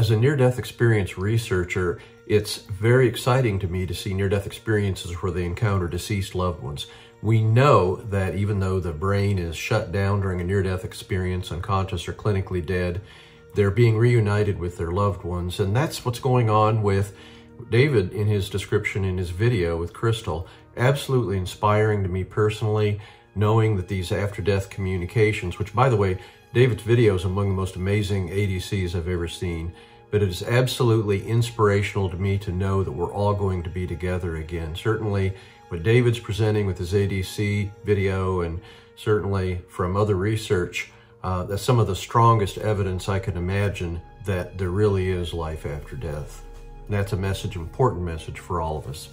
As a near-death experience researcher, it's very exciting to me to see near-death experiences where they encounter deceased loved ones. We know that even though the brain is shut down during a near-death experience, unconscious or clinically dead, they're being reunited with their loved ones. And that's what's going on with David in his description in his video with Crystal. Absolutely inspiring to me personally, knowing that these after-death communications, which by the way, David's video is among the most amazing ADCs I've ever seen, but it is absolutely inspirational to me to know that we're all going to be together again. Certainly what David's presenting with his ADC video, and certainly from other research, that's some of the strongest evidence I can imagine that there really is life after death. And that's a message, an important message for all of us.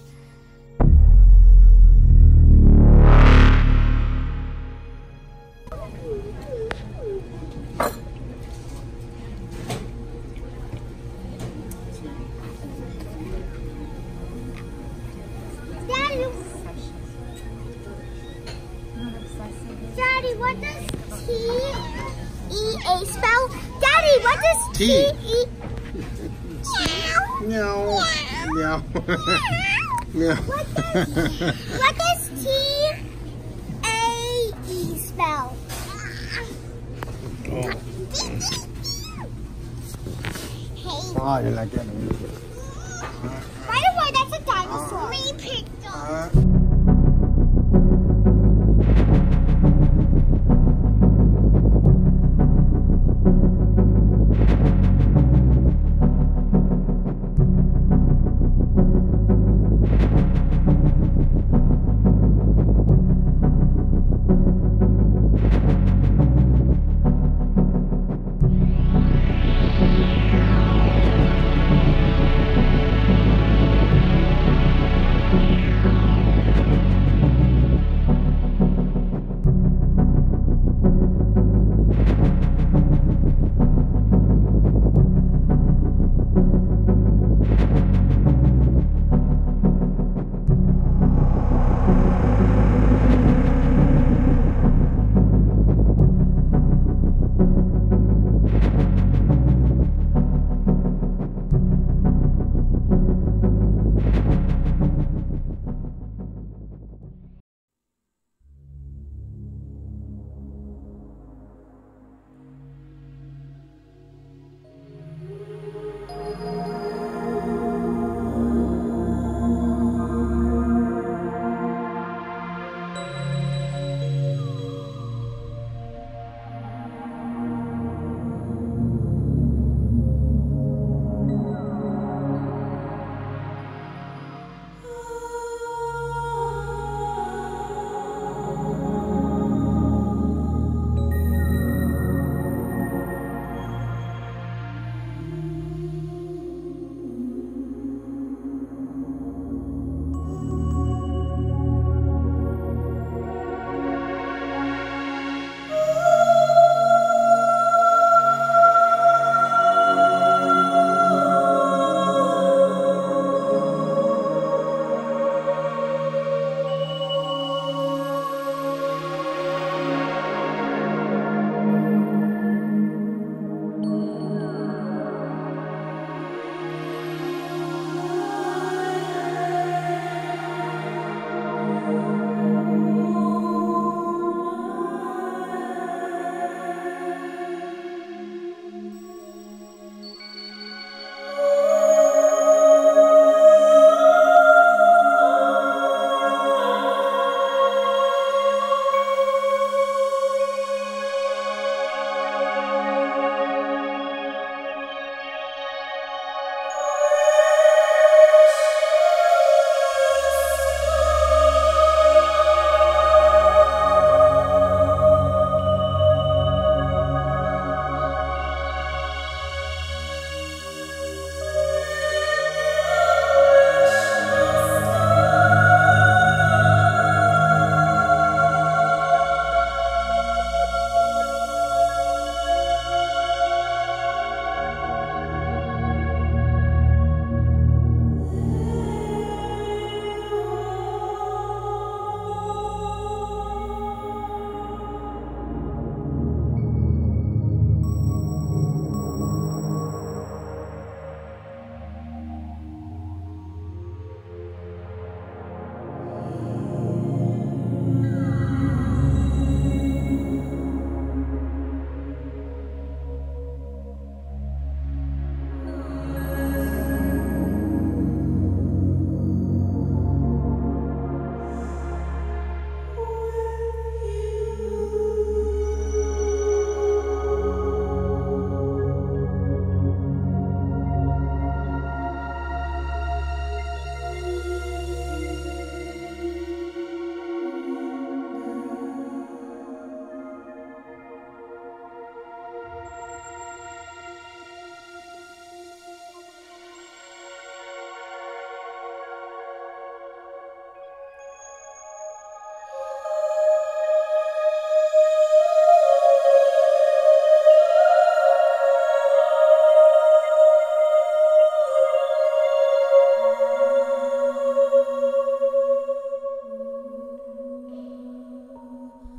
Daddy, what does T-E-A spell? Daddy, what does T-E... No. No. No. What does T-A-E spell? Oh. Hey. Oh, you like that? Right away, that's a dinosaur. Me picked up.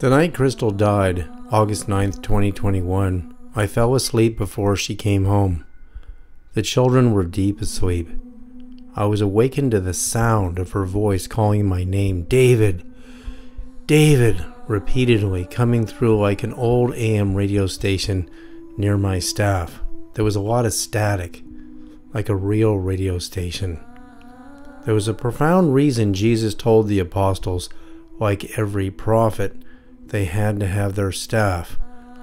The night Crystal died, August 9th, 2021, I fell asleep before she came home. The children were deep asleep. I was awakened to the sound of her voice calling my name, David, David, repeatedly, coming through like an old AM radio station near my staff. There was a lot of static, like a real radio station. There was a profound reason Jesus told the apostles, like every prophet, they had to have their staff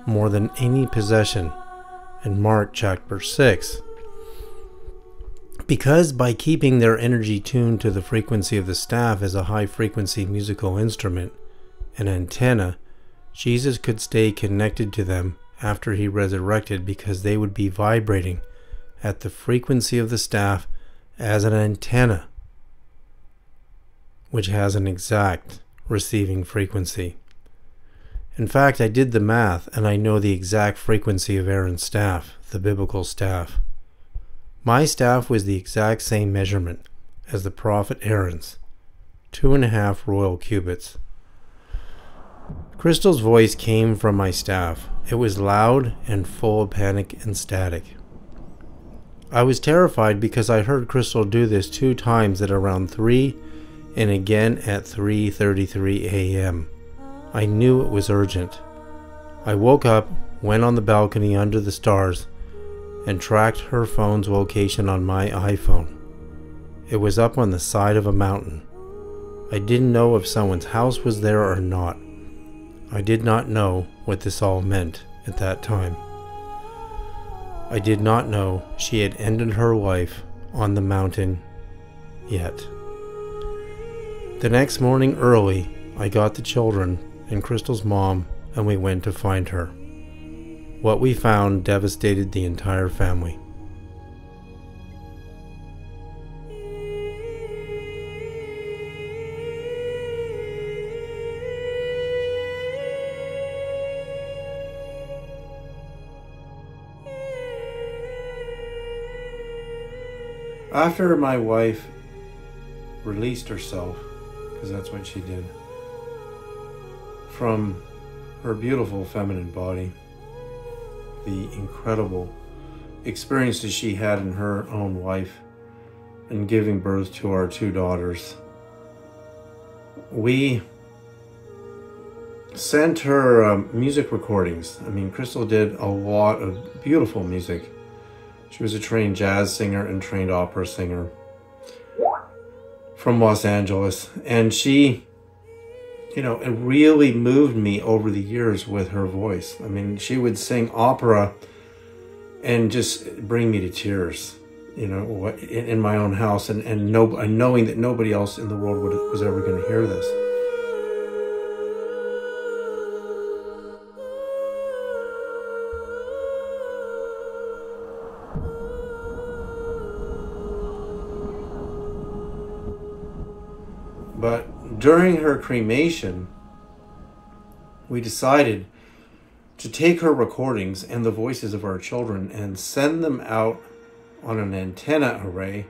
more than any possession in Mark chapter 6. Because by keeping their energy tuned to the frequency of the staff as a high-frequency musical instrument, an antenna, Jesus could stay connected to them after he resurrected because they would be vibrating at the frequency of the staff as an antenna, which has an exact receiving frequency. In fact, I did the math and I know the exact frequency of Aaron's staff, the biblical staff. My staff was the exact same measurement as the prophet Aaron's, 2.5 royal cubits. Crystal's voice came from my staff. It was loud and full of panic and static. I was terrified because I heard Crystal do this 2 times at around 3 and again at 3:33 a.m. I knew it was urgent. I woke up, went on the balcony under the stars, and tracked her phone's location on my iPhone. It was up on the side of a mountain. I didn't know if someone's house was there or not. I did not know what this all meant at that time. I did not know she had ended her life on the mountain yet. The next morning early, I got the children and Crystal's mom and we went to find her. What we found devastated the entire family. After my wife released herself, because that's what she did, from her beautiful feminine body, the incredible experiences she had in her own life and giving birth to our 2 daughters, we sent her music recordings. I mean, Crystal did a lot of beautiful music. She was a trained jazz singer and trained opera singer from Los Angeles. And she, it really moved me over the years with her voice. I mean, she would sing opera and just bring me to tears, in my own house and knowing that nobody else in the world was ever going to hear this. But during her cremation, we decided to take her recordings and the voices of our children and send them out on an antenna array.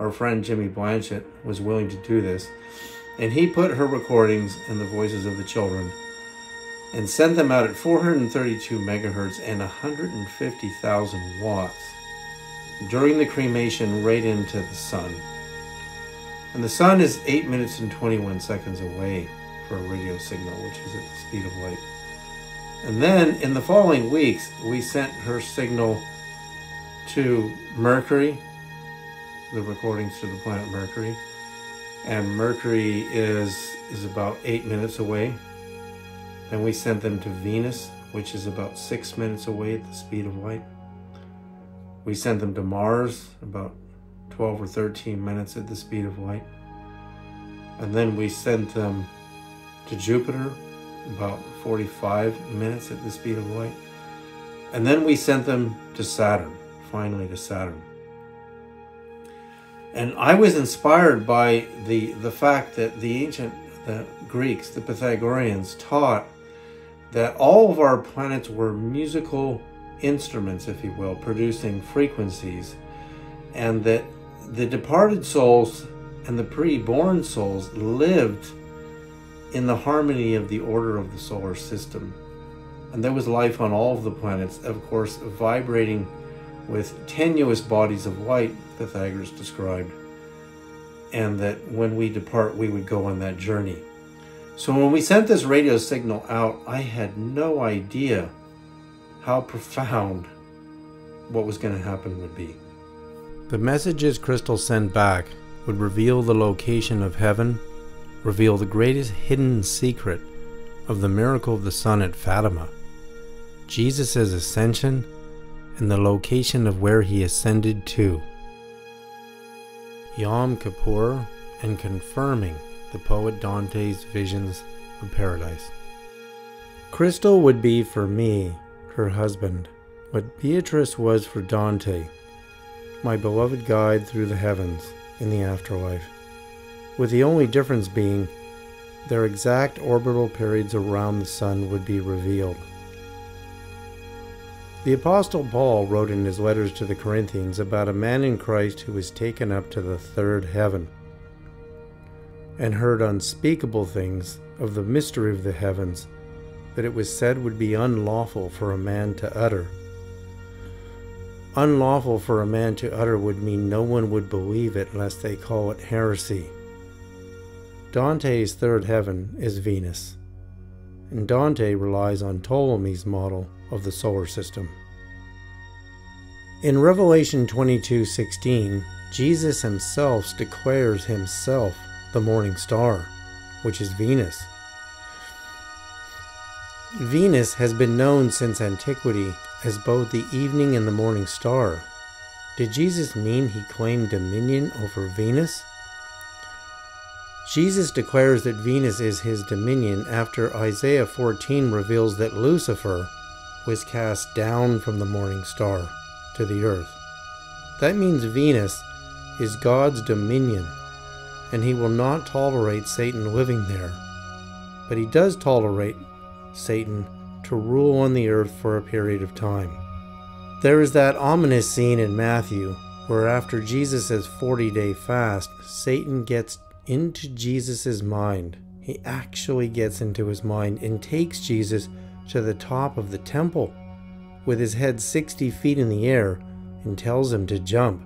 Our friend Jimmy Blanchett was willing to do this, and he put her recordings and the voices of the children and sent them out at 432 megahertz and 150,000 watts during the cremation right into the sun. And the sun is 8 minutes and 21 seconds away for a radio signal, which is at the speed of light. And then in the following weeks, we sent her signal to Mercury, the recordings to the planet Mercury. And Mercury is about 8 minutes away. Then we sent them to Venus, which is about 6 minutes away at the speed of light. We sent them to Mars, about 12 or 13 minutes at the speed of light. And then we sent them to Jupiter, about 45 minutes at the speed of light. And then we sent them to Saturn, finally to Saturn. And I was inspired by the fact that the Greeks, the Pythagoreans, taught that all of our planets were musical instruments, if you will, producing frequencies, and that the departed souls and the pre-born souls lived in the harmony of the order of the solar system. And there was life on all of the planets, of course, vibrating with tenuous bodies of light, Pythagoras described, and that when we depart, we would go on that journey. So when we sent this radio signal out, I had no idea how profound what was going to happen would be. The messages Crystal sent back would reveal the location of heaven, reveal the greatest hidden secret of the miracle of the sun at Fatima, Jesus' ascension, and the location of where he ascended to. Yom Kippur, and confirming the poet Dante's visions of paradise. Crystal would be for me, her husband, what Beatrice was for Dante, my beloved guide through the heavens in the afterlife, with the only difference being their exact orbital periods around the sun would be revealed. The Apostle Paul wrote in his letters to the Corinthians about a man in Christ who was taken up to the third heaven and heard unspeakable things of the mystery of the heavens that it was said would be unlawful for a man to utter. Unlawful for a man to utter would mean no one would believe it lest they call it heresy. Dante's third heaven is Venus, and Dante relies on Ptolemy's model of the solar system. In Revelation 22:16, Jesus himself declares himself the morning star, which is Venus. Venus has been known since antiquity as both the evening and the morning star. Did Jesus mean he claimed dominion over Venus? Jesus declares that Venus is his dominion after Isaiah 14 reveals that Lucifer was cast down from the morning star to the earth. That means Venus is God's dominion, and he will not tolerate Satan living there. But he does tolerate Satan to rule on the earth for a period of time. There is that ominous scene in Matthew where after Jesus' 40-day fast, Satan gets into Jesus' mind. He actually gets into his mind and takes Jesus to the top of the temple with his head 60 feet in the air and tells him to jump.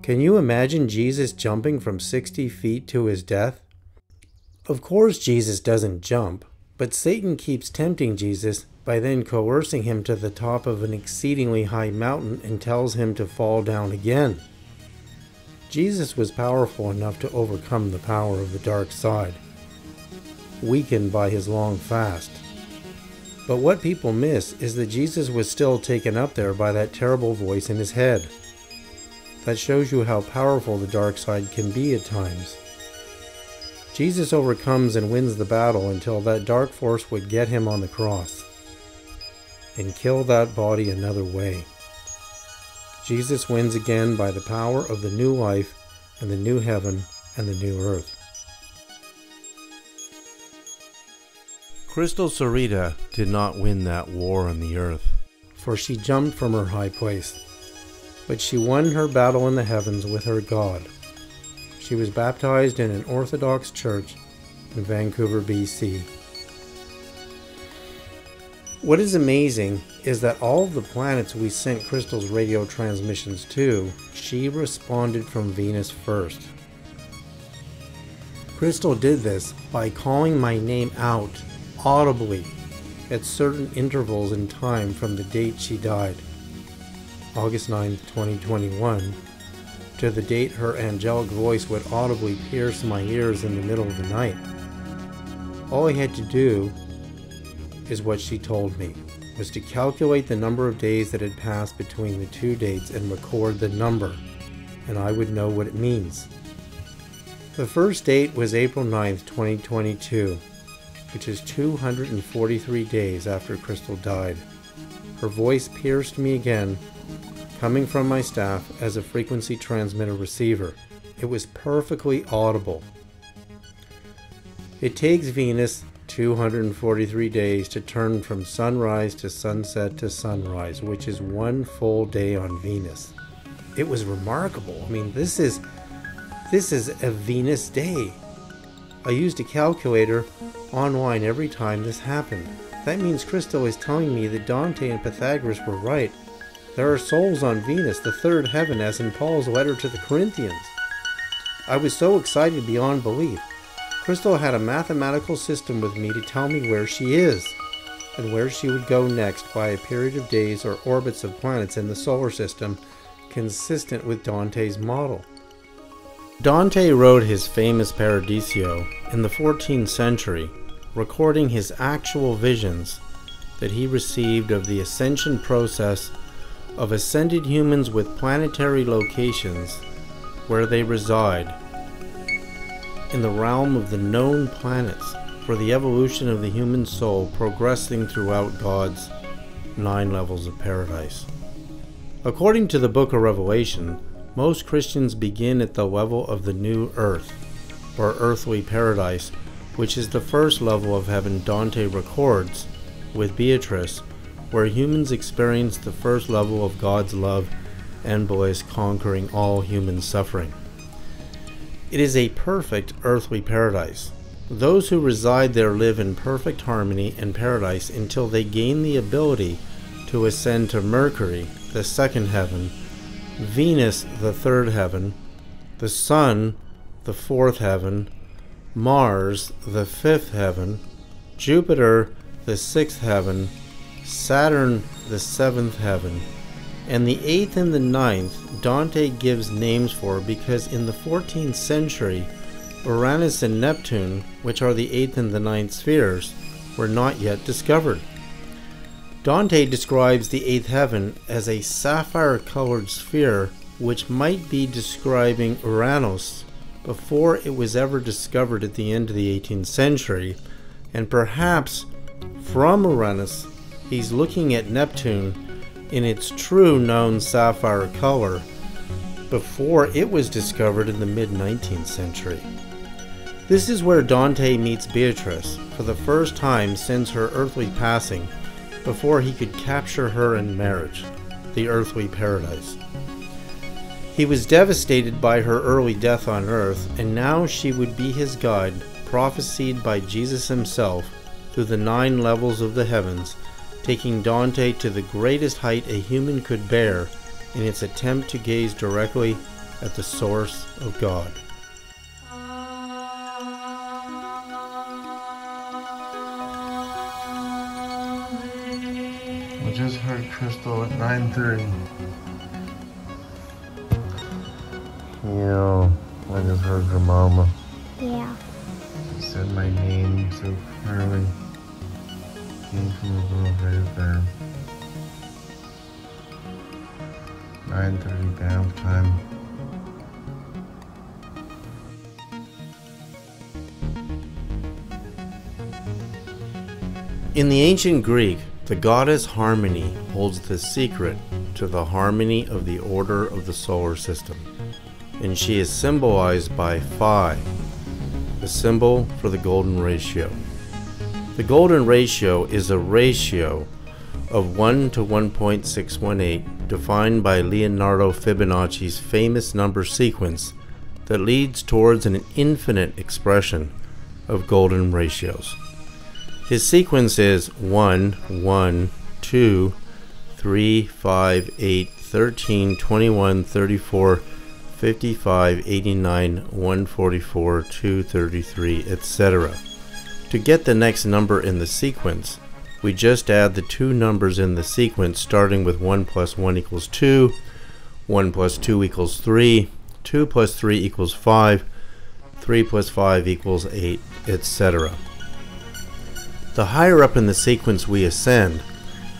Can you imagine Jesus jumping from 60 feet to his death? Of course Jesus doesn't jump, but Satan keeps tempting Jesus by then coercing him to the top of an exceedingly high mountain and tells him to fall down again. Jesus was powerful enough to overcome the power of the dark side, weakened by his long fast. But what people miss is that Jesus was still taken up there by that terrible voice in his head. That shows you how powerful the dark side can be at times. Jesus overcomes and wins the battle until that dark force would get him on the cross and kill that body another way. Jesus wins again by the power of the new life and the new heaven and the new earth. Crystal Sarita did not win that war on the earth, for she jumped from her high place, but she won her battle in the heavens with her God. She was baptized in an Orthodox church in Vancouver, BC. What is amazing is that all of the planets we sent Crystal's radio transmissions to, she responded from Venus first. Crystal did this by calling my name out audibly at certain intervals in time from the date she died, August 9th, 2021, to the date her angelic voice would audibly pierce my ears in the middle of the night. All I had to do is what she told me, was to calculate the number of days that had passed between the two dates and record the number, and I would know what it means. The first date was April 9th, 2022, which is 243 days after Crystal died. Her voice pierced me again, coming from my staff as a frequency transmitter receiver. It was perfectly audible. It takes Venus 243 days to turn from sunrise to sunset to sunrise, which is one full day on Venus. It was remarkable. I mean, this is a Venus day. I used a calculator online every time this happened. That means Crystal is telling me that Dante and Pythagoras were right. There are souls on Venus, the third heaven, as in Paul's letter to the Corinthians. I was so excited beyond belief. Crystal had a mathematical system with me to tell me where she is, and where she would go next by a period of days or orbits of planets in the solar system, consistent with Dante's model. Dante wrote his famous Paradiso in the 14th century, recording his actual visions that he received of the ascension process of ascended humans with planetary locations where they reside in the realm of the known planets for the evolution of the human soul progressing throughout God's 9 levels of paradise. According to the book of Revelation, most Christians begin at the level of the new earth, or earthly paradise, which is the first level of heaven Dante records with Beatrice, where humans experience the first level of God's love and bliss, conquering all human suffering. It is a perfect earthly paradise. Those who reside there live in perfect harmony and paradise until they gain the ability to ascend to Mercury, the second heaven, Venus, the third heaven, the Sun, the fourth heaven, Mars, the fifth heaven, Jupiter, the sixth heaven, Saturn, the seventh heaven, and the eighth and the ninth Dante gives names for because in the 14th century, Uranus and Neptune, which are the eighth and the ninth spheres, were not yet discovered. Dante describes the eighth heaven as a sapphire-colored sphere, which might be describing Uranus before it was ever discovered at the end of the 18th century, and perhaps from Uranus he's looking at Neptune in its true known sapphire color before it was discovered in the mid-19th century. This is where Dante meets Beatrice for the first time since her earthly passing, before he could capture her in marriage, the earthly paradise. He was devastated by her early death on earth, and now she would be his guide, prophesied by Jesus himself through the 9 levels of the heavens, taking Dante to the greatest height a human could bear in its attempt to gaze directly at the source of God. I just heard Crystal at 9:30. Yeah, I just heard her mama. Yeah. She said my name so clearly. Came from a little right there. 9:30 bath time. In the ancient Greek, the goddess Harmony holds the secret to the harmony of the order of the solar system, and she is symbolized by Phi, the symbol for the golden ratio. The golden ratio is a ratio of 1 to 1.618 defined by Leonardo Fibonacci's famous number sequence that leads towards an infinite expression of golden ratios. His sequence is 1, 1, 2, 3, 5, 8, 13, 21, 34, 55, 89, 144, 233, etc. To get the next number in the sequence, we just add the 2 numbers in the sequence, starting with 1 plus 1 equals 2, 1 plus 2 equals 3, 2 plus 3 equals 5, 3 plus 5 equals 8, etc. The higher up in the sequence we ascend,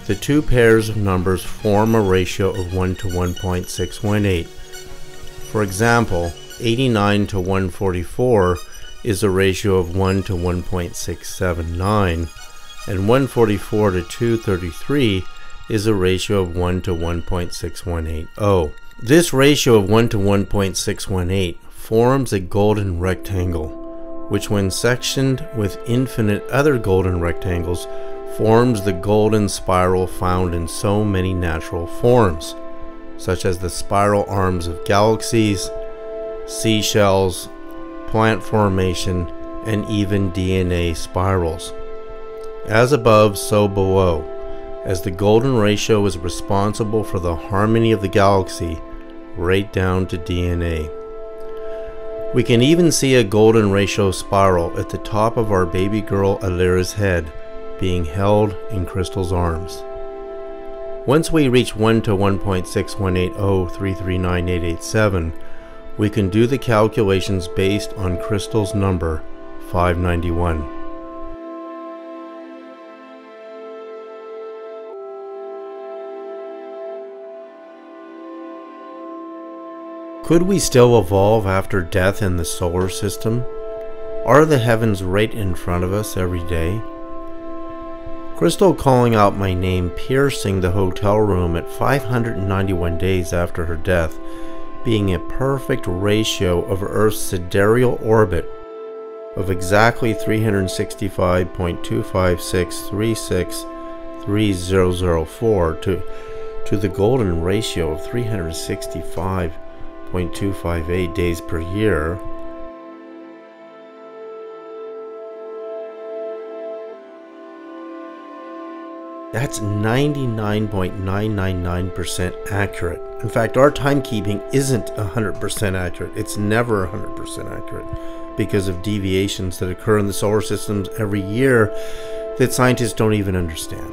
the 2 pairs of numbers form a ratio of 1 to 1.618. For example, 89 to 144 is a ratio of 1 to 1.679, and 144 to 233 is a ratio of 1 to 1.6180. This ratio of 1 to 1.618 forms a golden rectangle, which when sectioned with infinite other golden rectangles forms the golden spiral found in so many natural forms, such as the spiral arms of galaxies, seashells, plant formation, and even DNA spirals. As above, so below, as the golden ratio is responsible for the harmony of the galaxy, right down to DNA. We can even see a golden ratio spiral at the top of our baby girl Alira's head, being held in Crystal's arms. Once we reach 1 to 1.6180339887, we can do the calculations based on Crystal's number 591. Could we still evolve after death in the solar system? Are the heavens right in front of us every day? Crystal calling out my name, piercing the hotel room at 591 days after her death, being a perfect ratio of Earth's sidereal orbit of exactly 365.256363004 to the golden ratio of 365.258 days per year. That's 99.999% accurate. In fact, our timekeeping isn't 100% accurate. It's never 100% accurate because of deviations that occur in the solar systems every year that scientists don't even understand.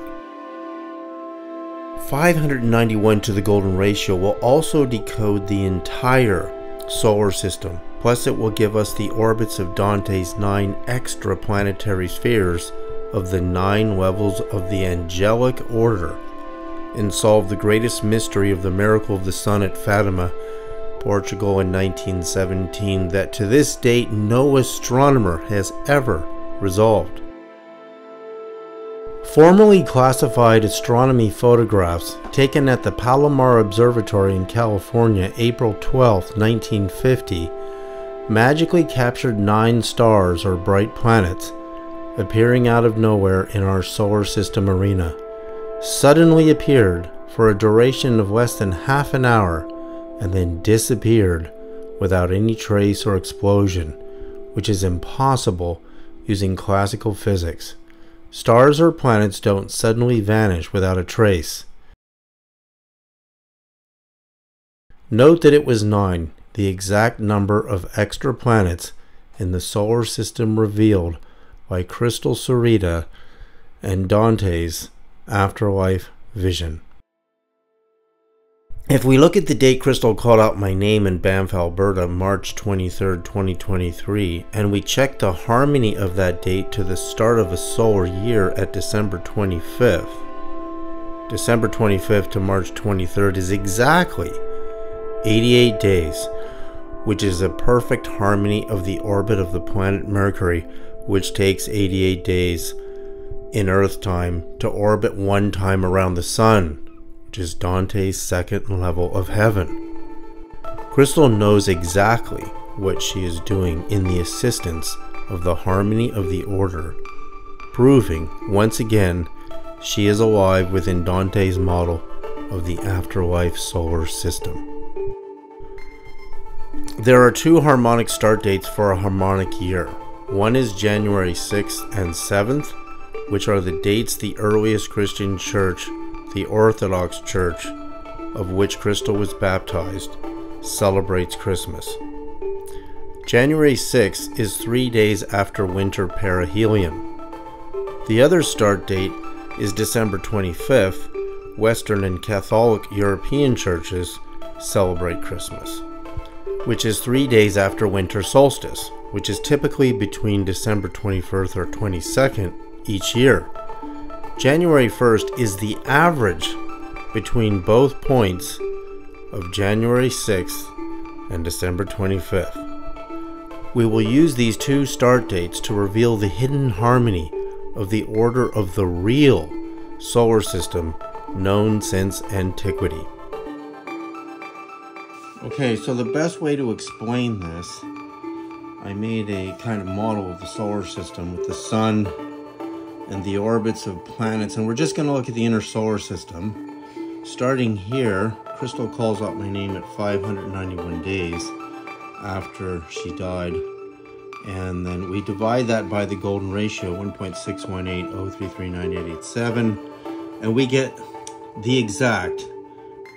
591 to the golden ratio will also decode the entire solar system. Plus, it will give us the orbits of Dante's 9 extraplanetary spheres of the 9 levels of the angelic order, and solve the greatest mystery of the miracle of the sun at Fatima, Portugal in 1917 that to this date no astronomer has ever resolved. Formerly classified astronomy photographs taken at the Palomar Observatory in California April 12, 1950 magically captured 9 stars or bright planets appearing out of nowhere in our solar system arena. Suddenly appeared for a duration of less than half an hour and then disappeared without any trace or explosion, which is impossible using classical physics. Stars or planets don't suddenly vanish without a trace. Note that it was 9, the exact number of extra planets in the solar system revealed by Crystal Sarita and Dante's afterlife vision. If we look at the date Crystal called out my name in Banff, Alberta, March 23, 2023, and we check the harmony of that date to the start of a solar year at December 25th, December 25th to March 23rd is exactly 88 days, which is a perfect harmony of the orbit of the planet Mercury, which takes 88 days in Earth time to orbit 1 time around the Sun, which is Dante's 2nd level of heaven. Crystal knows exactly what she is doing in the assistance of the harmony of the order, proving once again she is alive within Dante's model of the afterlife solar system. There are 2 harmonic start dates for a harmonic year. One is January 6th and 7th, which are the dates the earliest Christian church, the Orthodox Church, of which Crystal was baptized, celebrates Christmas. January 6th is 3 days after winter perihelion. The other start date is December 25th. Western and Catholic European churches celebrate Christmas, which is 3 days after winter solstice, which is typically between December 21st or 22nd each year. January 1st is the average between both points of January 6th and December 25th. We will use these 2 start dates to reveal the hidden harmony of the order of the real solar system known since antiquity. Okay, so the best way to explain this, I made a kind of model of the solar system with the sun and the orbits of planets, and we're just going to look at the inner solar system. Starting here, Crystal calls out my name at 591 days after she died And then we divide that by the golden ratio, 1.618033987, and we get the exact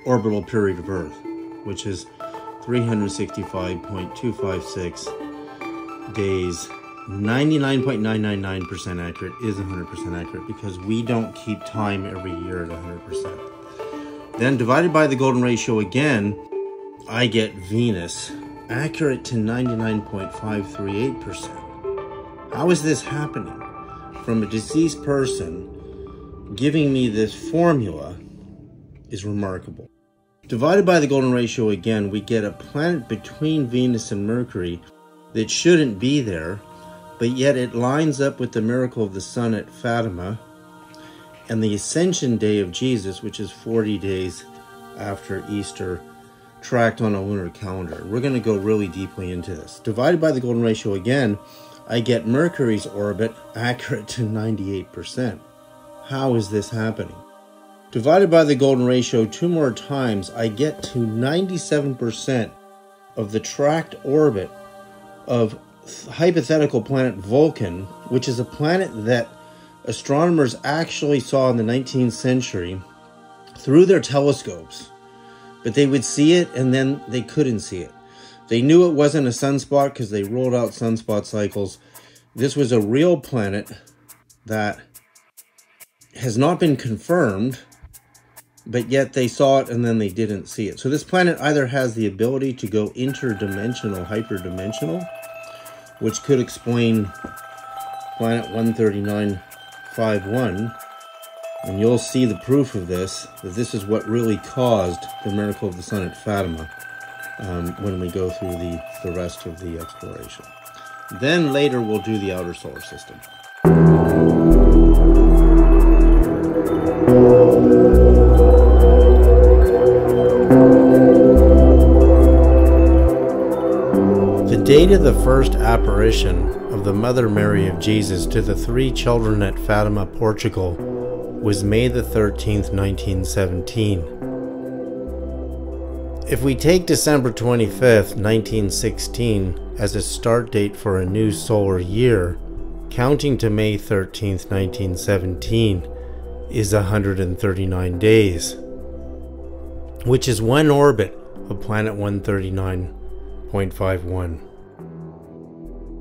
orbital period of Earth, which is 365.256 days. 99.999% accurate is 100% accurate because we don't keep time every year at 100%. Then divided by the golden ratio again, I get Venus accurate to 99.538%. How is this happening? From a deceased person giving me this formula is remarkable. Divided by the golden ratio again, we get a planet between Venus and Mercury that shouldn't be there, but yet it lines up with the miracle of the sun at Fatima and the Ascension Day of Jesus, which is 40 days after Easter, tracked on a lunar calendar. We're going to go really deeply into this. Divided by the golden ratio again, I get Mercury's orbit accurate to 98%. How is this happening? Divided by the golden ratio two more times, I get to 97% of the tracked orbit of hypothetical planet Vulcan, which is a planet that astronomers actually saw in the 19th century through their telescopes. But they would see it and then they couldn't see it. They knew it wasn't a sunspot because they rolled out sunspot cycles. This was a real planet that has not been confirmed, but yet they saw it and then they didn't see it. So this planet either has the ability to go interdimensional, hyperdimensional, which could explain planet 13951, and you'll see the proof of this, that this is what really caused the miracle of the sun at Fatima when we go through the rest of the exploration. Then later we'll do the outer solar system. The date of the first apparition of the Mother Mary of Jesus to the three children at Fatima, Portugal, was May the 13th, 1917. If we take December 25th, 1916 as a start date for a new solar year, counting to May 13th, 1917 is 139 days, which is one orbit of planet 139.51.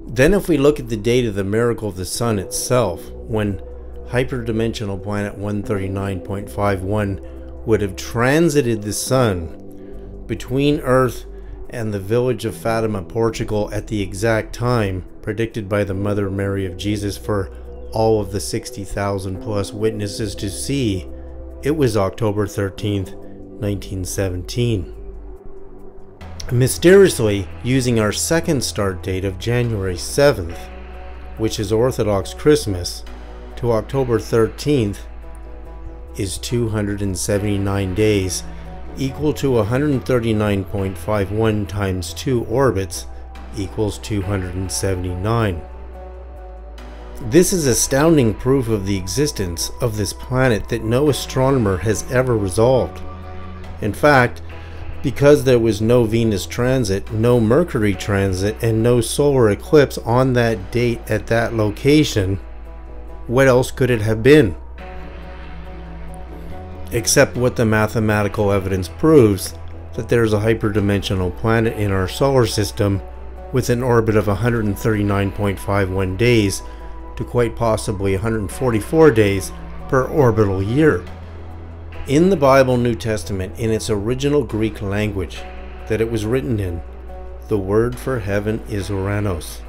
Then if we look at the date of the miracle of the sun itself, when hyperdimensional planet 139.51 would have transited the sun between Earth and the village of Fatima, Portugal at the exact time predicted by the Mother Mary of Jesus for all of the 60,000 plus witnesses to see, it was October 13th, 1917. Mysteriously, using our second start date of January 7th, which is Orthodox Christmas, to October 13th is 279 days, equal to 139.51 times 2 orbits equals 279. This is astounding proof of the existence of this planet that no astronomer has ever resolved. In fact, because there was no Venus transit, no Mercury transit, and no solar eclipse on that date at that location, what else could it have been? Except what the mathematical evidence proves, that there's a hyperdimensional planet in our solar system with an orbit of 139.51 days to quite possibly 144 days per orbital year. In the Bible New Testament, in its original Greek language that it was written in, the word for heaven is Uranos,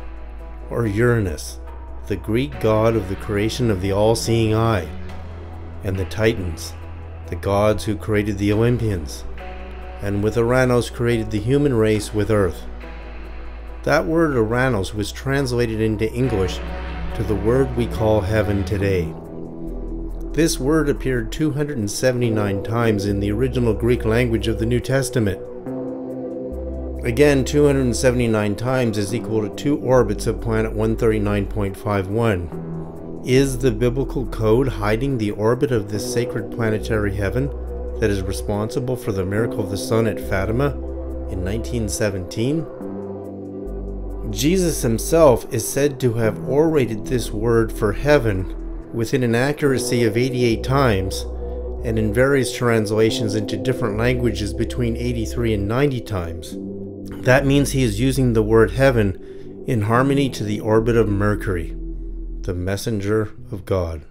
or Uranus, the Greek god of the creation of the all-seeing eye, and the Titans, the gods who created the Olympians, and with Uranos created the human race with Earth. That word Uranos was translated into English to the word we call heaven today. This word appeared 279 times in the original Greek language of the New Testament. Again, 279 times is equal to 2 orbits of planet 139.51. Is the biblical code hiding the orbit of this sacred planetary heaven that is responsible for the miracle of the sun at Fatima in 1917? Jesus himself is said to have orated this word for heaven within an accuracy of 88 times, and in various translations into different languages between 83 and 90 times. That means he is using the word heaven in harmony to the orbit of Mercury, the messenger of God.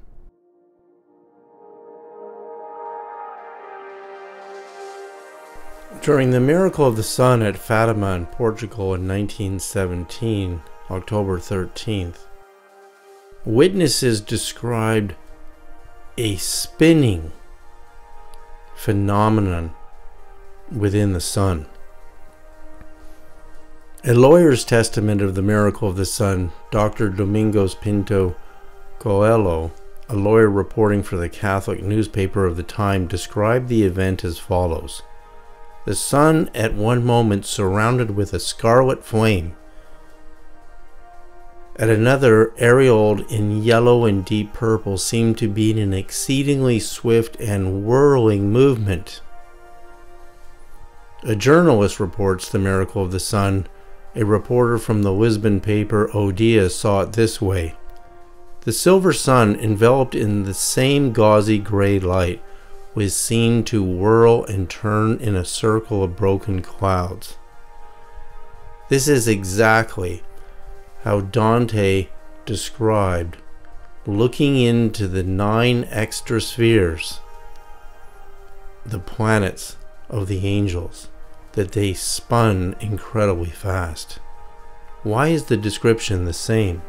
During the miracle of the sun at Fatima in Portugal in 1917, October 13th, witnesses described a spinning phenomenon within the sun. A lawyer's testament of the miracle of the sun, Dr. Domingos Pinto Coelho, a lawyer reporting for the Catholic newspaper of the time, described the event as follows. The sun at one moment surrounded with a scarlet flame, at another aureoled in yellow and deep purple, seemed to be in an exceedingly swift and whirling movement. A journalist reports the miracle of the sun. A reporter from the Lisbon paper O Dia saw it this way. The silver sun, enveloped in the same gauzy gray light, was seen to whirl and turn in a circle of broken clouds. This is exactly how Dante described looking into the 9 extra spheres, the planets of the angels, that they spun incredibly fast. Why is the description the same?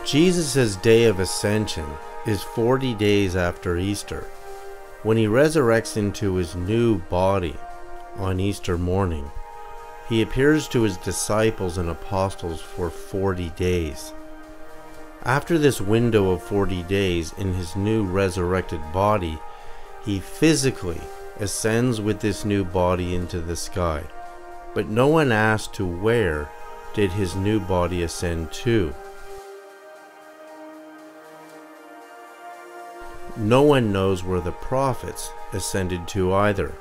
Jesus' day of ascension is 40 days after Easter, when he resurrects into his new body on Easter morning. He appears to his disciples and apostles for 40 days. After this window of 40 days in his new resurrected body, he physically ascends with this new body into the sky. But no one asked to where did his new body ascend to. No one knows where the prophets ascended to either.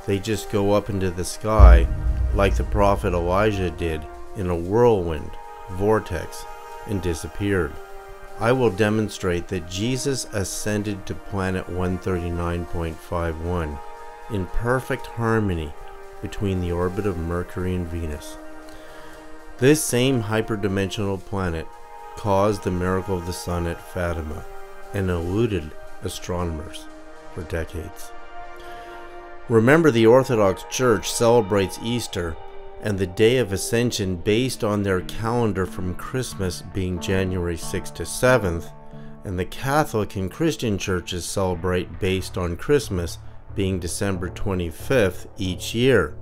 They just go up into the sky like the prophet Elijah did in a whirlwind, vortex, and disappeared. I will demonstrate that Jesus ascended to planet 139.51 in perfect harmony between the orbit of Mercury and Venus. This same hyperdimensional planet caused the miracle of the sun at Fatima and eluded astronomers for decades. Remember, the Orthodox Church celebrates Easter and the Day of Ascension based on their calendar from Christmas being January 6th to 7th, and the Catholic and Christian churches celebrate based on Christmas being December 25th each year.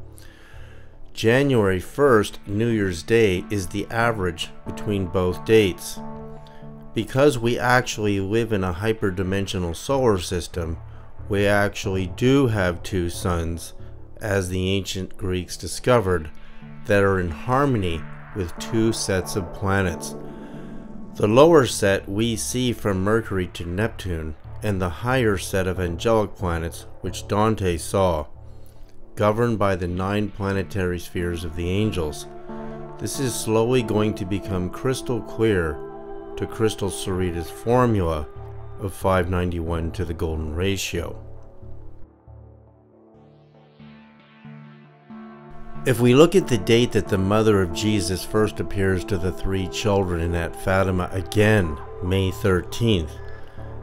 January 1st, New Year's Day, is the average between both dates. Because we actually live in a hyperdimensional solar system, we actually do have 2 suns, as the ancient Greeks discovered, that are in harmony with 2 sets of planets. The lower set we see from Mercury to Neptune, and the higher set of angelic planets, which Dante saw, governed by the 9 planetary spheres of the angels. This is slowly going to become crystal clear to Crystal Sarita's formula of 591 to the golden ratio. If we look at the date that the mother of Jesus first appears to the 3 children at Fatima again, May 13th,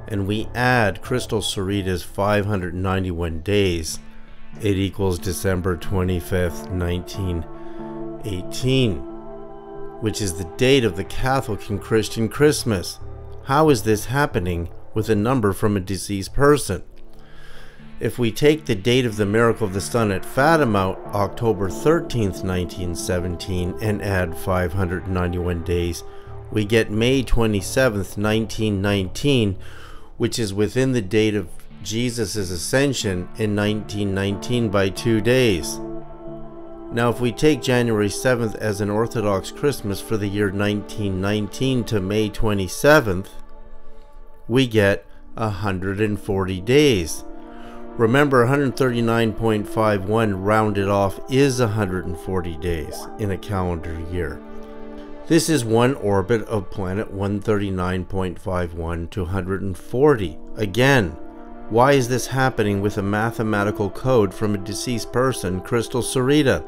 and we add Crystal Sarita's 591 days, it equals December 25th, 1918. Which is the date of the Catholic and Christian Christmas. How is this happening with a number from a deceased person? If we take the date of the miracle of the sun at Fatima, October 13th, 1917, and add 591 days, we get May 27th, 1919, which is within the date of Jesus' ascension in 1919 by 2 days. Now, if we take January 7th as an Orthodox Christmas for the year 1919 to May 27th, we get 140 days. Remember, 139.51 rounded off is 140 days in a calendar year. This is one orbit of planet 139.51 to 140. Again, why is this happening with a mathematical code from a deceased person, Crystal Sarita?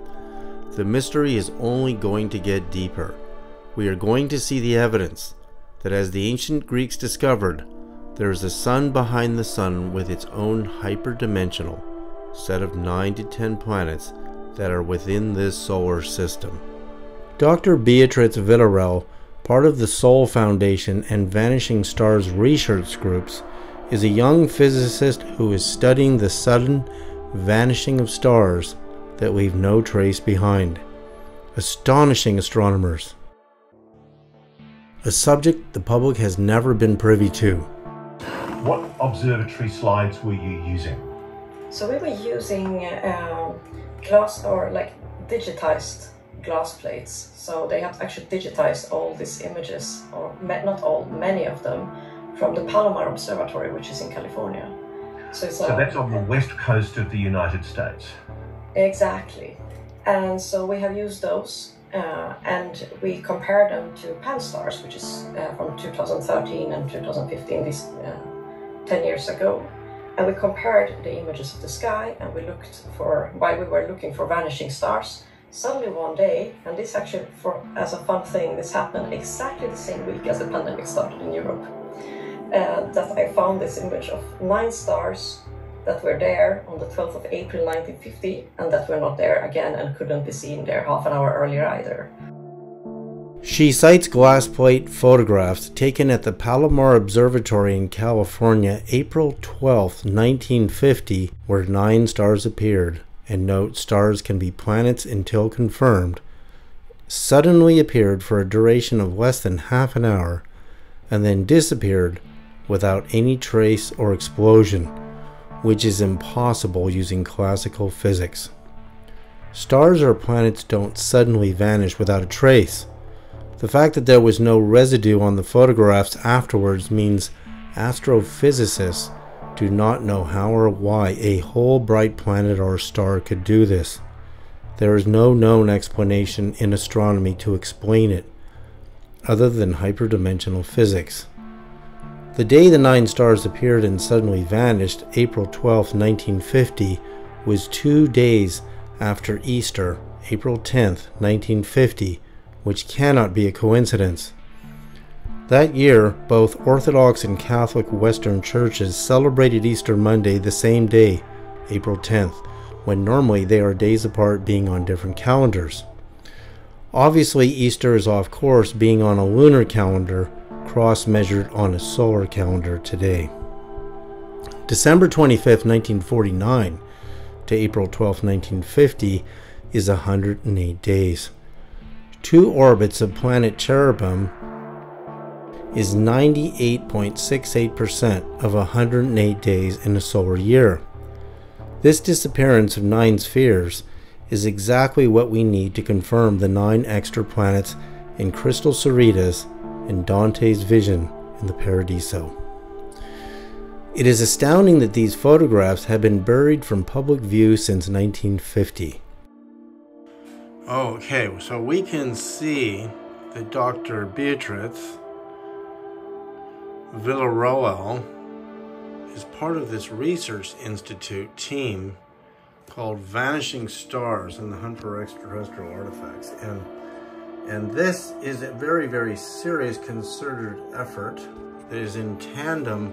The mystery is only going to get deeper. We are going to see the evidence that, as the ancient Greeks discovered, there is a sun behind the sun with its own hyperdimensional set of 9 to 10 planets that are within this solar system. Dr. Beatriz Villarreal, part of the Sol Foundation and Vanishing Stars research groups, is a young physicist who is studying the sudden vanishing of stars that leave no trace behind. Astonishing astronomers. A subject the public has never been privy to. What observatory slides were you using? So we were using glass, or like digitized glass plates. So they have actually digitized all these images, or not all, many of them, from the Palomar Observatory, which is in California. So that's on the west coast of the United States. Exactly. And so we have used those and we compared them to Pan-STARRS, which is from 2013 and 2015, these 10 years ago. And we compared the images of the sky, and we looked for, while we were looking for vanishing stars, suddenly one day, and this actually, as a fun thing, this happened exactly the same week as the pandemic started in Europe, that I found this image of 9 stars that were there on the 12th of April 1950, and that were not there again and couldn't be seen there half an hour earlier either. She cites glass plate photographs taken at the Palomar Observatory in California April 12, 1950, where 9 stars appeared, and notes stars can be planets until confirmed, suddenly appeared for a duration of less than half an hour, and then disappeared without any trace or explosion, which is impossible using classical physics. Stars or planets don't suddenly vanish without a trace. The fact that there was no residue on the photographs afterwards means astrophysicists do not know how or why a whole bright planet or star could do this. There is no known explanation in astronomy to explain it, other than hyperdimensional physics. The day the 9 stars appeared and suddenly vanished, April 12, 1950, was 2 days after Easter, April 10, 1950, which cannot be a coincidence. That year, both Orthodox and Catholic Western churches celebrated Easter Monday the same day, April 10th, when normally they are days apart, being on different calendars. Obviously, Easter is off course, being on a lunar calendar, cross-measured on a solar calendar today. December 25th, 1949 to April 12th, 1950 is 108 days. 2 orbits of planet Cherubim is 98.68% of 108 days in a solar year. This disappearance of 9 spheres is exactly what we need to confirm the 9 extra planets in Crystal Sarita's and Dante's vision in the Paradiso. It is astounding that these photographs have been buried from public view since 1950. Okay, so we can see that Dr. Beatriz Villarreal is part of this research institute team called Vanishing Stars and the Hunt for Extraterrestrial Artifacts. And this is a very, very serious concerted effort that is in tandem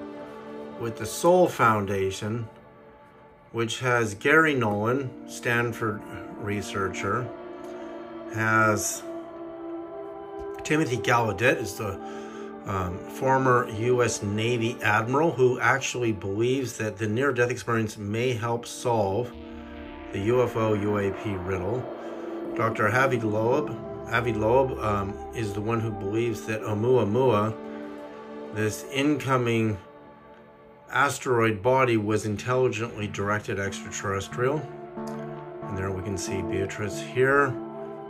with the Sol Foundation, which has Gary Nolan, Stanford researcher, has Timothy Gallaudet, is the former U.S. Navy admiral who actually believes that the near-death experience may help solve the UFO-UAP riddle. Dr. Avi Loeb is the one who believes that Oumuamua, this incoming asteroid body, was intelligently directed extraterrestrial. And there we can see Beatrice here.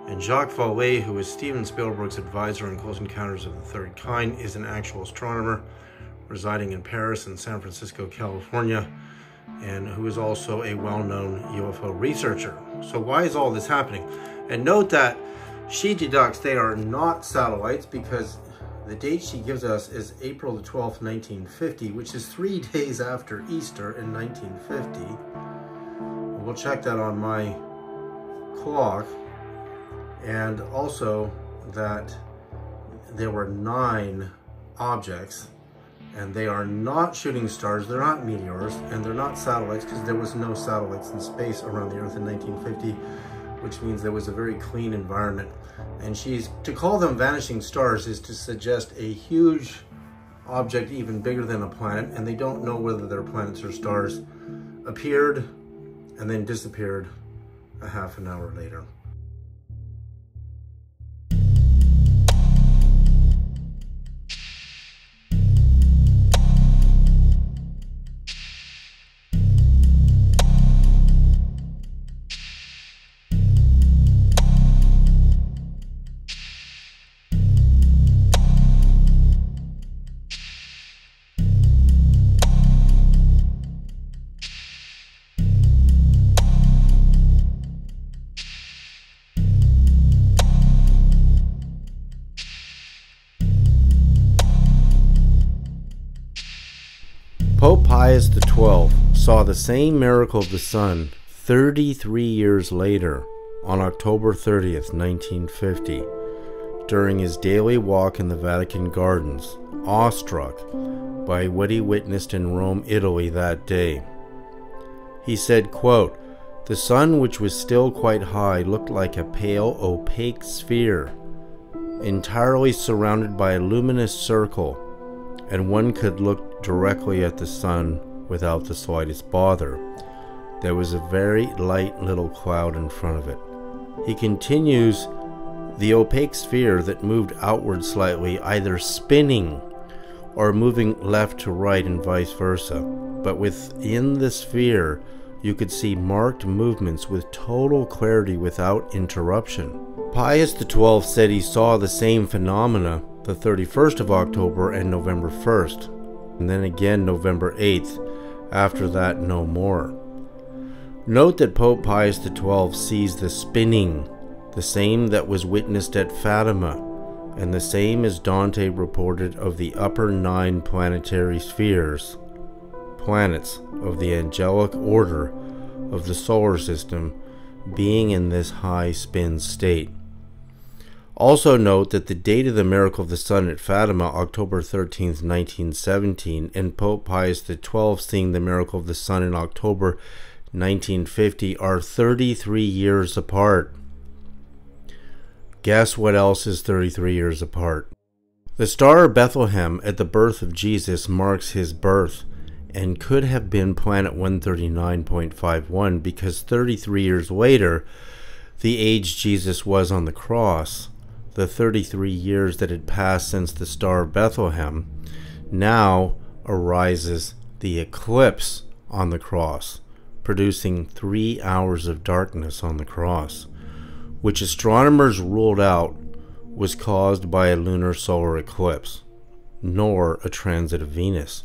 And Jacques Vallée, who is Steven Spielberg's advisor on Close Encounters of the Third Kind, is an actual astronomer residing in Paris and San Francisco, California, and who is also a well-known UFO researcher. So why is all this happening? And note that she deducts they are not satellites because the date she gives us is April the 12th, 1950, which is 3 days after Easter in 1950. We'll check that on my clock. And also that there were 9 objects, and they are not shooting stars, they're not meteors, and they're not satellites because there was no satellites in space around the Earth in 1950, which means there was a very clean environment. And to call them vanishing stars is to suggest a huge object even bigger than a planet, and they don't know whether they're planets or stars, appeared and then disappeared a half an hour later. Pope Pius XII saw the same miracle of the sun 33 years later on October 30th, 1950, during his daily walk in the Vatican Gardens, awestruck by what he witnessed in Rome, Italy that day. He said, quote, "The sun, which was still quite high, looked like a pale, opaque sphere, entirely surrounded by a luminous circle, and one could look directly at the sun without the slightest bother. There was a very light little cloud in front of it." He continues, "The opaque sphere that moved outward slightly, either spinning or moving left to right and vice versa. But within the sphere, you could see marked movements with total clarity without interruption." Pius XII said he saw the same phenomena the 31st of October and November 1st, and then again November 8th, after that no more. Note that Pope Pius XII sees the spinning, the same that was witnessed at Fatima, and the same as Dante reported of the upper 9 planetary spheres, planets of the angelic order of the solar system, being in this high spin state. Also note that the date of the miracle of the sun at Fatima, October 13th, 1917, and Pope Pius XII seeing the miracle of the sun in October 1950 are 33 years apart. Guess what else is 33 years apart? The star of Bethlehem at the birth of Jesus marks his birth and could have been planet 139.51 because 33 years later, the age Jesus was on the cross, the 33 years that had passed since the Star of Bethlehem, now arises the eclipse on the cross, producing 3 hours of darkness on the cross, which astronomers ruled out was caused by a lunar solar eclipse, nor a transit of Venus.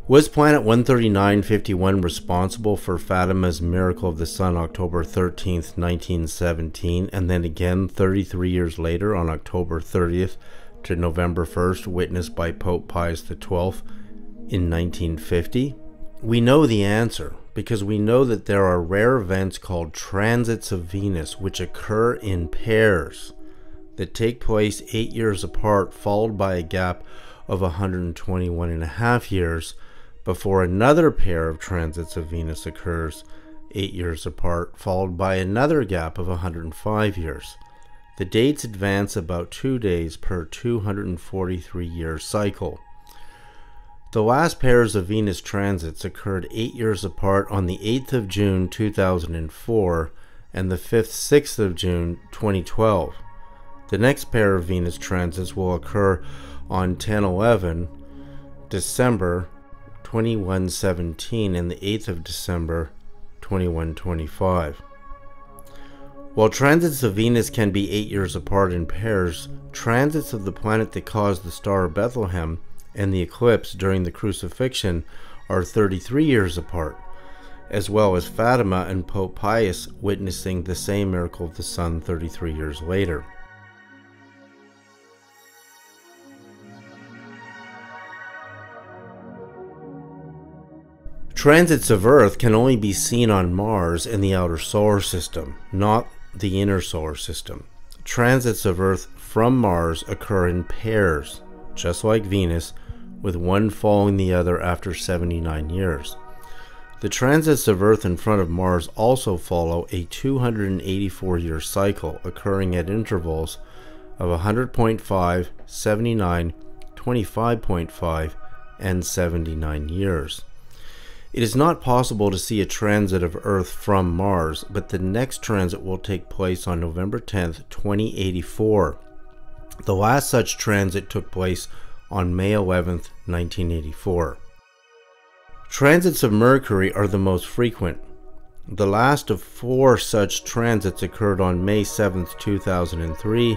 Was planet 139.51 responsible for Fatima's miracle of the sun October 13th, 1917, and then again 33 years later on October 30th to November 1st, witnessed by Pope Pius XII in 1950? We know the answer because we know that there are rare events called transits of Venus which occur in pairs that take place 8 years apart, followed by a gap of 121.5 years before another pair of transits of Venus occurs 8 years apart, followed by another gap of 105 years. The dates advance about 2 days per 243-year cycle. The last pairs of Venus transits occurred 8 years apart on the 8th of June 2004 and the 5th-6th of June 2012. The next pair of Venus transits will occur on 10-11 December 2117 and the 8th of December 2125. While transits of Venus can be 8 years apart in pairs, transits of the planet that caused the Star of Bethlehem and the eclipse during the crucifixion are 33 years apart, as well as Fatima and Pope Pius witnessing the same miracle of the sun 33 years later. Transits of Earth can only be seen on Mars and the outer solar system, not the inner solar system. Transits of Earth from Mars occur in pairs, just like Venus, with one following the other after 79 years. The transits of Earth in front of Mars also follow a 284-year cycle, occurring at intervals of 100.5, 79, 25.5, and 79 years. It is not possible to see a transit of Earth from Mars, but the next transit will take place on November 10th, 2084. The last such transit took place on May 11th, 1984. Transits of Mercury are the most frequent. The last of 4 such transits occurred on May 7th, 2003,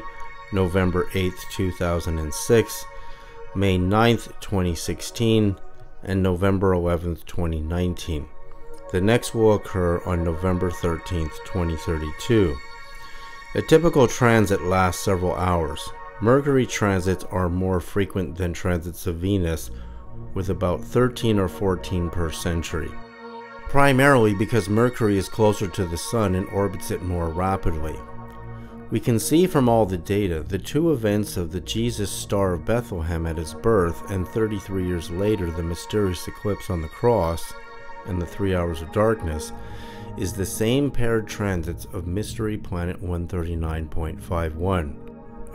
November 8th, 2006, May 9th, 2016, and November 11th, 2019. The next will occur on November 13th, 2032. A typical transit lasts several hours. Mercury transits are more frequent than transits of Venus, with about 13 or 14 per century, primarily because Mercury is closer to the Sun and orbits it more rapidly. We can see from all the data the 2 events of the Jesus Star of Bethlehem at his birth and 33 years later the mysterious eclipse on the cross and the 3 hours of darkness is the same paired transits of Mystery Planet 139.51.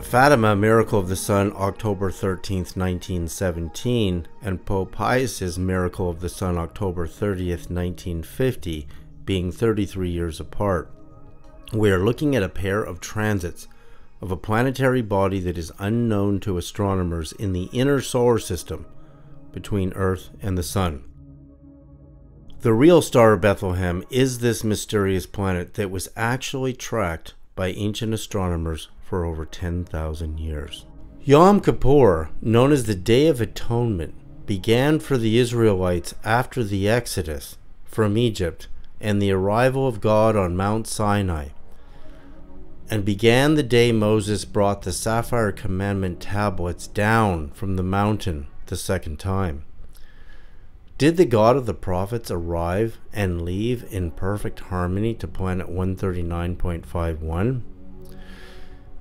Fatima, Miracle of the Sun, October 13th, 1917, and Pope Pius's Miracle of the Sun, October 30th, 1950, being 33 years apart. We are looking at a pair of transits of a planetary body that is unknown to astronomers in the inner solar system between Earth and the Sun. The real Star of Bethlehem is this mysterious planet that was actually tracked by ancient astronomers for over 10,000 years. Yom Kippur, known as the Day of Atonement, began for the Israelites after the Exodus from Egypt and the arrival of God on Mount Sinai, and began the day Moses brought the Sapphire Commandment tablets down from the mountain the second time. Did the God of the prophets arrive and leave in perfect harmony to planet 139.51?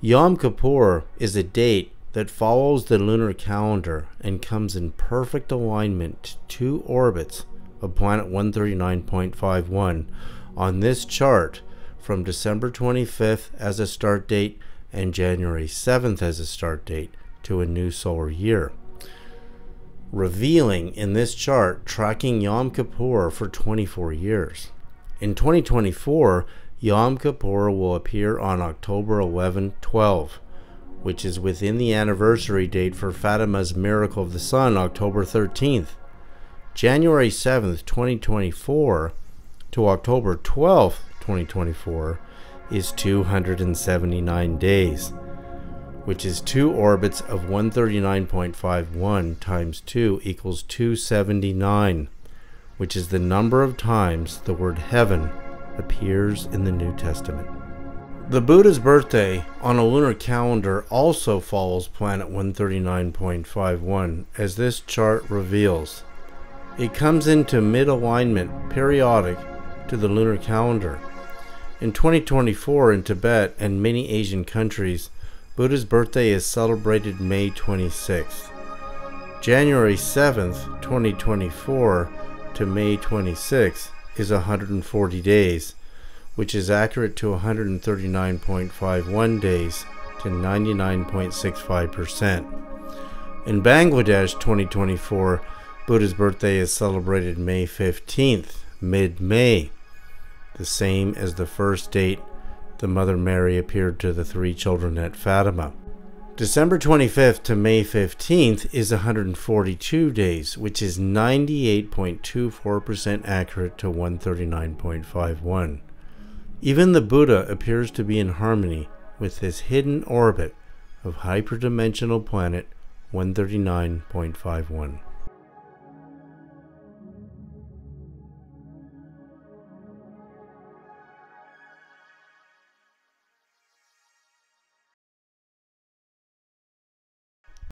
Yom Kippur is a date that follows the lunar calendar and comes in perfect alignment to 2 orbits of planet 139.51 on this chart, from December 25th as a start date and January 7th as a start date to a new solar year, revealing in this chart tracking Yom Kippur for 24 years. In 2024, Yom Kippur will appear on October 11-12, which is within the anniversary date for Fatima's Miracle of the Sun, October 13th. January 7th, 2024 to October 12th, 2024 is 279 days, which is 2 orbits of 139.51 times 2 equals 279, which is the number of times the word heaven appears in the New Testament. The Buddha's birthday on a lunar calendar also follows planet 139.51, as this chart reveals. It comes into mid-alignment periodic to the lunar calendar. In 2024 in Tibet and many Asian countries, Buddha's birthday is celebrated May 26th. January 7th, 2024 to May 26th is 140 days, which is accurate to 139.51 days to 99.65%. In Bangladesh 2024, Buddha's birthday is celebrated May 15th, mid-May, the same as the first date the Mother Mary appeared to the 3 children at Fatima. December 25th to May 15th is 142 days, which is 98.24% accurate to 139.51. Even the Buddha appears to be in harmony with this hidden orbit of hyperdimensional planet 139.51.